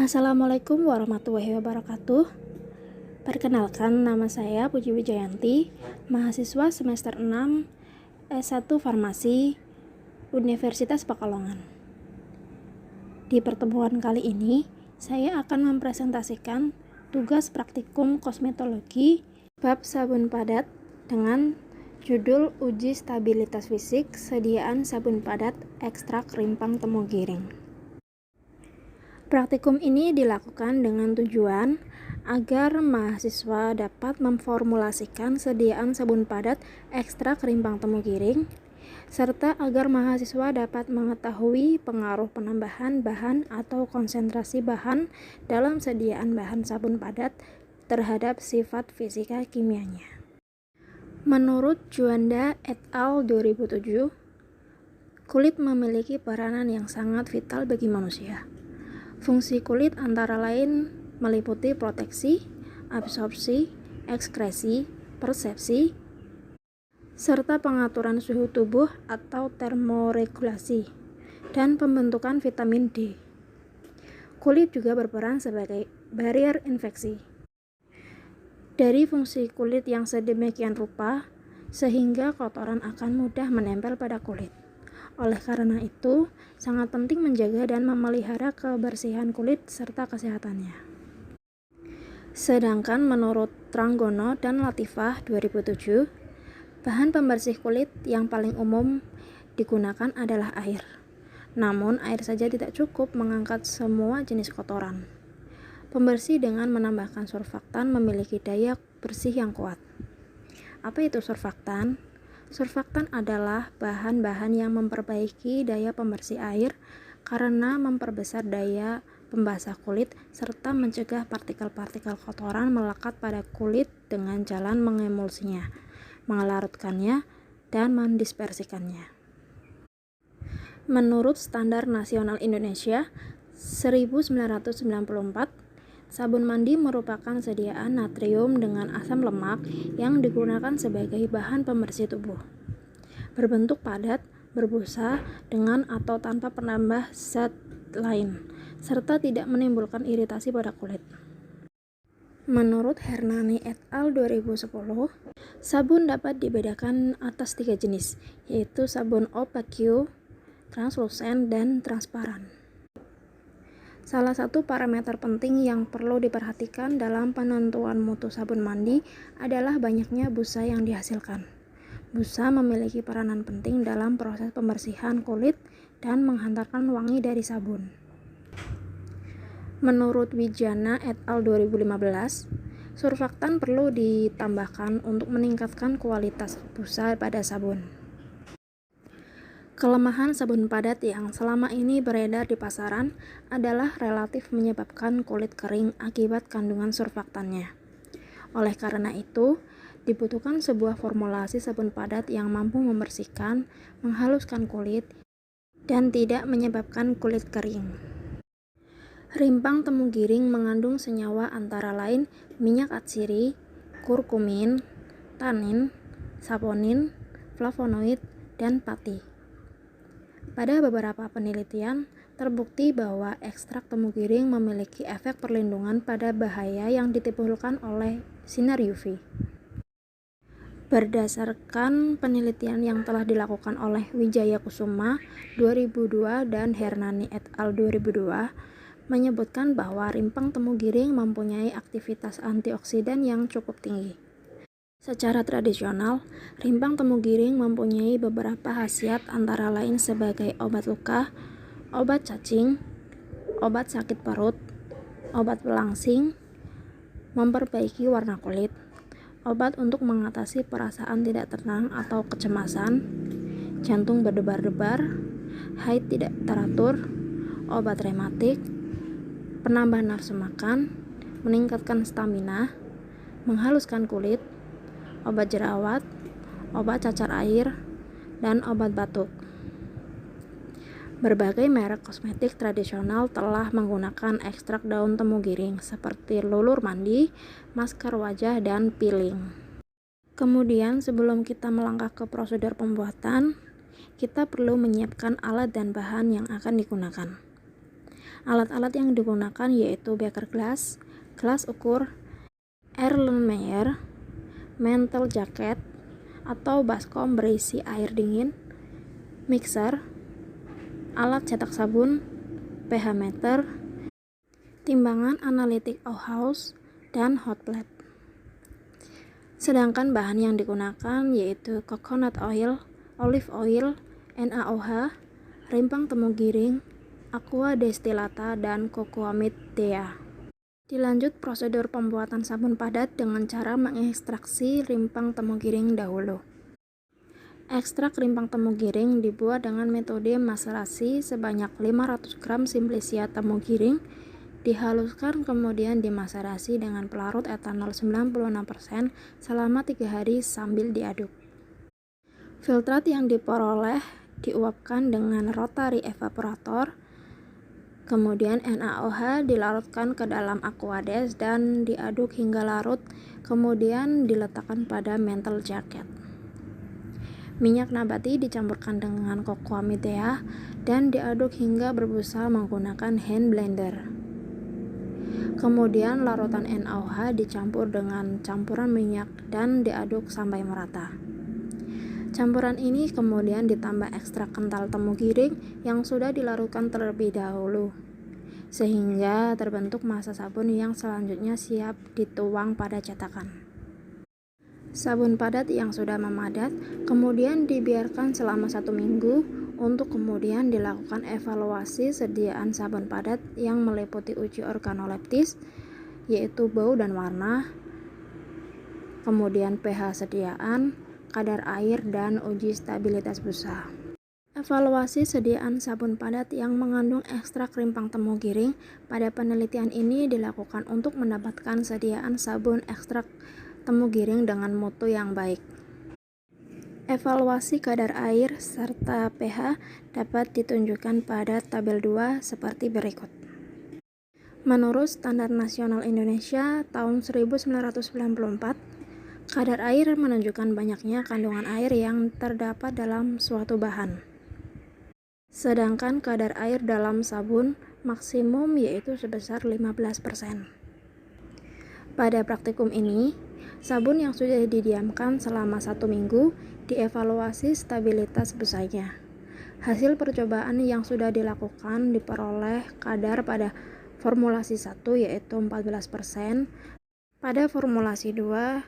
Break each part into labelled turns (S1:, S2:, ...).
S1: Assalamualaikum warahmatullahi wabarakatuh. Perkenalkan, nama saya Puji Wijayanti, mahasiswa semester 6 S1 Farmasi Universitas Pekalongan. Di pertemuan kali ini, saya akan mempresentasikan tugas praktikum kosmetologi bab sabun padat dengan judul Uji Stabilitas Fisik Sediaan Sabun Padat Ekstrak Rimpang Temu Giring. Praktikum ini dilakukan dengan tujuan agar mahasiswa dapat memformulasikan sediaan sabun padat ekstrak rimpang temu giring, serta agar mahasiswa dapat mengetahui pengaruh penambahan bahan atau konsentrasi bahan dalam sediaan bahan sabun padat terhadap sifat fisika kimianya. Menurut Juanda et al. 2007, kulit memiliki peranan yang sangat vital bagi manusia. Fungsi kulit antara lain meliputi proteksi, absorpsi, ekskresi, persepsi, serta pengaturan suhu tubuh atau termoregulasi, dan pembentukan vitamin D. Kulit juga berperan sebagai barrier infeksi. Dari fungsi kulit yang sedemikian rupa, sehingga kotoran akan mudah menempel pada kulit. Oleh karena itu, sangat penting menjaga dan memelihara kebersihan kulit serta kesehatannya. Sedangkan menurut Tranggono dan Latifah 2007, bahan pembersih kulit yang paling umum digunakan adalah air. Namun, air saja tidak cukup mengangkat semua jenis kotoran. Pembersih dengan menambahkan surfaktan memiliki daya bersih yang kuat. Apa itu surfaktan? Surfaktan adalah bahan-bahan yang memperbaiki daya pembersih air karena memperbesar daya pembasah kulit serta mencegah partikel-partikel kotoran melekat pada kulit dengan jalan mengemulsinya, mengelarutkannya, dan mendispersikannya. Menurut Standar Nasional Indonesia 1994, sabun mandi merupakan sediaan natrium dengan asam lemak yang digunakan sebagai bahan pembersih tubuh. Berbentuk padat, berbusa, dengan atau tanpa penambah zat lain, serta tidak menimbulkan iritasi pada kulit. Menurut Hernani et al. 2010, sabun dapat dibedakan atas 3 jenis, yaitu sabun opaque, translucent, dan transparan. Salah satu parameter penting yang perlu diperhatikan dalam penentuan mutu sabun mandi adalah banyaknya busa yang dihasilkan. Busa memiliki peranan penting dalam proses pembersihan kulit dan menghantarkan wangi dari sabun. Menurut Wijana et al. 2015, surfaktan perlu ditambahkan untuk meningkatkan kualitas busa pada sabun. Kelemahan sabun padat yang selama ini beredar di pasaran adalah relatif menyebabkan kulit kering akibat kandungan surfaktannya. Oleh karena itu, dibutuhkan sebuah formulasi sabun padat yang mampu membersihkan, menghaluskan kulit, dan tidak menyebabkan kulit kering. Rimpang temu giring mengandung senyawa antara lain minyak atsiri, kurkumin, tanin, saponin, flavonoid, dan pati. Pada beberapa penelitian, terbukti bahwa ekstrak temu giring memiliki efek perlindungan pada bahaya yang ditimbulkan oleh sinar UV. Berdasarkan penelitian yang telah dilakukan oleh Wijaya Kusuma 2002 dan Hernani et al. 2002, menyebutkan bahwa rimpang temu giring mempunyai aktivitas antioksidan yang cukup tinggi. Secara tradisional, rimpang temu giring mempunyai beberapa khasiat antara lain sebagai obat luka, obat cacing, obat sakit perut, obat pelangsing, memperbaiki warna kulit, obat untuk mengatasi perasaan tidak tenang atau kecemasan, jantung berdebar-debar, haid tidak teratur, obat rematik, penambah nafsu makan, meningkatkan stamina, menghaluskan kulit, obat jerawat, obat cacar air, dan obat batuk. Berbagai merek kosmetik tradisional telah menggunakan ekstrak daun temu giring seperti lulur mandi, masker wajah, dan peeling. Kemudian, sebelum kita melangkah ke prosedur pembuatan, kita perlu menyiapkan alat dan bahan yang akan digunakan. Alat-alat yang digunakan yaitu beker gelas, gelas ukur, Erlenmeyer, mantel jaket atau baskom berisi air dingin, mixer, alat cetak sabun, pH meter, timbangan analitik Auhaus, dan hot plate. Sedangkan bahan yang digunakan yaitu coconut oil, olive oil, NaOH, rimpang temu giring, aqua destillata, dan cocoamide dea. Dilanjut prosedur pembuatan sabun padat dengan cara mengekstraksi rimpang temu giring dahulu. Ekstrak rimpang temu giring dibuat dengan metode maserasi sebanyak 500 gram simplicia temu giring, dihaluskan kemudian dimaserasi dengan pelarut etanol 96% selama 3 hari sambil diaduk. Filtrat yang diperoleh diuapkan dengan rotary evaporator, kemudian NaOH dilarutkan ke dalam aquades dan diaduk hingga larut, kemudian diletakkan pada mantel jaket. Minyak nabati dicampurkan dengan cocoamide dea dan diaduk hingga berbusa menggunakan hand blender. Kemudian larutan NaOH dicampur dengan campuran minyak dan diaduk sampai merata. Campuran ini kemudian ditambah ekstrak kental temu giring yang sudah dilarutkan terlebih dahulu, sehingga terbentuk massa sabun yang selanjutnya siap dituang pada cetakan. Sabun padat yang sudah memadat kemudian dibiarkan selama 1 minggu untuk kemudian dilakukan evaluasi sediaan sabun padat yang meliputi uji organoleptis, yaitu bau dan warna, kemudian pH sediaan, kadar air, dan uji stabilitas busa. Evaluasi sediaan sabun padat yang mengandung ekstrak rimpang temu giring pada penelitian ini dilakukan untuk mendapatkan sediaan sabun ekstrak temu giring dengan mutu yang baik. Evaluasi kadar air serta pH dapat ditunjukkan pada tabel 2 seperti berikut. Menurut Standar Nasional Indonesia tahun 1994, kadar air menunjukkan banyaknya kandungan air yang terdapat dalam suatu bahan. Sedangkan kadar air dalam sabun maksimum yaitu sebesar 15%. Pada praktikum ini, sabun yang sudah didiamkan selama 1 minggu dievaluasi stabilitas busanya. Hasil percobaan yang sudah dilakukan diperoleh kadar pada formulasi 1 yaitu 14%, pada formulasi 2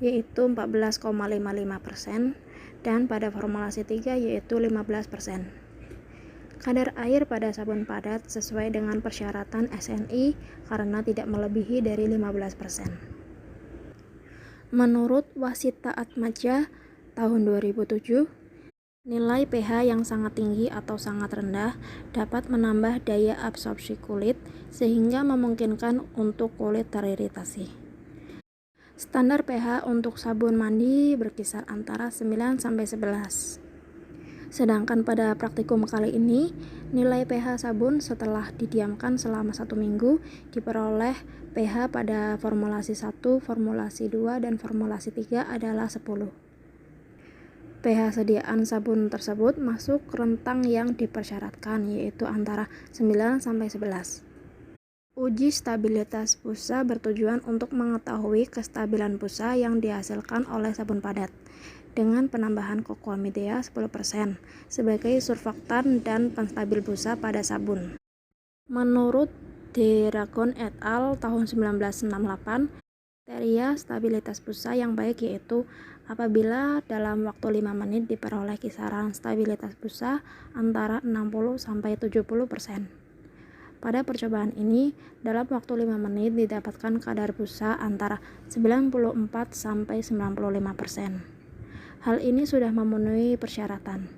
S1: yaitu 14,55%, dan pada formulasi 3 yaitu 15%. Kadar air pada sabun padat sesuai dengan persyaratan SNI karena tidak melebihi dari 15%. Menurut Wasita Atmaja tahun 2007, nilai pH yang sangat tinggi atau sangat rendah dapat menambah daya absorpsi kulit sehingga memungkinkan untuk kulit teriritasi. Standar pH untuk sabun mandi berkisar antara 9-11. Sedangkan pada praktikum kali ini, nilai pH sabun setelah didiamkan selama 1 minggu diperoleh pH pada formulasi 1, formulasi 2, dan formulasi 3 adalah 10. pH sediaan sabun tersebut masuk rentang yang dipersyaratkan, yaitu antara 9-11. Uji stabilitas busa bertujuan untuk mengetahui kestabilan busa yang dihasilkan oleh sabun padat dengan penambahan cocoamide dea 10% sebagai surfaktan dan penstabil busa pada sabun. Menurut Dragon et al. Tahun 1968, kriteria stabilitas busa yang baik yaitu apabila dalam waktu 5 menit diperoleh kisaran stabilitas busa antara 60-70%. Pada percobaan ini, dalam waktu 5 menit didapatkan kadar busa antara 94-95%. Hal ini sudah memenuhi persyaratan.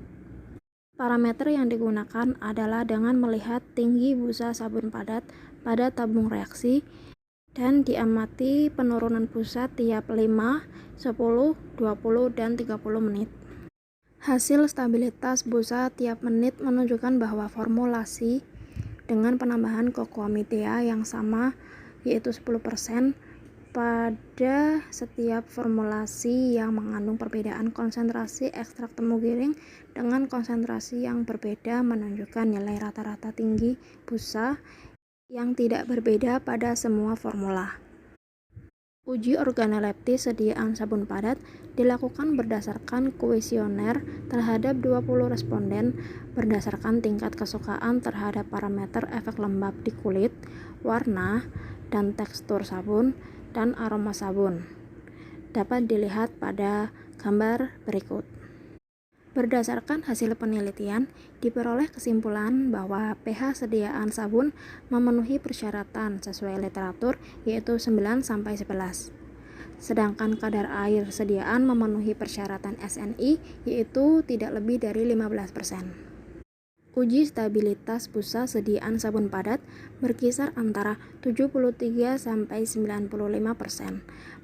S1: Parameter yang digunakan adalah dengan melihat tinggi busa sabun padat pada tabung reaksi dan diamati penurunan busa tiap 5, 10, 20, dan 30 menit. Hasil stabilitas busa tiap menit menunjukkan bahwa formulasi dengan penambahan cocoamide dea yang sama yaitu 10% pada setiap formulasi yang mengandung perbedaan konsentrasi ekstrak temu giring dengan konsentrasi yang berbeda menunjukkan nilai rata-rata tinggi busa yang tidak berbeda pada semua formula. Uji organoleptis sediaan sabun padat dilakukan berdasarkan kuesioner terhadap 20 responden berdasarkan tingkat kesukaan terhadap parameter efek lembab di kulit, warna, dan tekstur sabun, dan aroma sabun. Dapat dilihat pada gambar berikut. Berdasarkan hasil penelitian, diperoleh kesimpulan bahwa pH sediaan sabun memenuhi persyaratan sesuai literatur yaitu 9-11. Sedangkan kadar air sediaan memenuhi persyaratan SNI yaitu tidak lebih dari 15%. Uji stabilitas busa sediaan sabun padat berkisar antara 73-95%,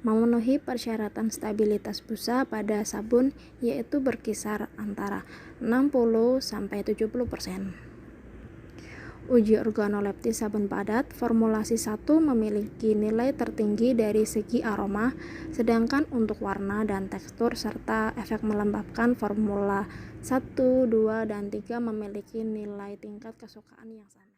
S1: memenuhi persyaratan stabilitas busa pada sabun yaitu berkisar antara 60-70%. Uji organoleptis sabun padat formulasi 1 memiliki nilai tertinggi dari segi aroma, sedangkan untuk warna dan tekstur serta efek melembabkan formula 1, 2, dan 3 memiliki nilai tingkat kesukaan yang sama.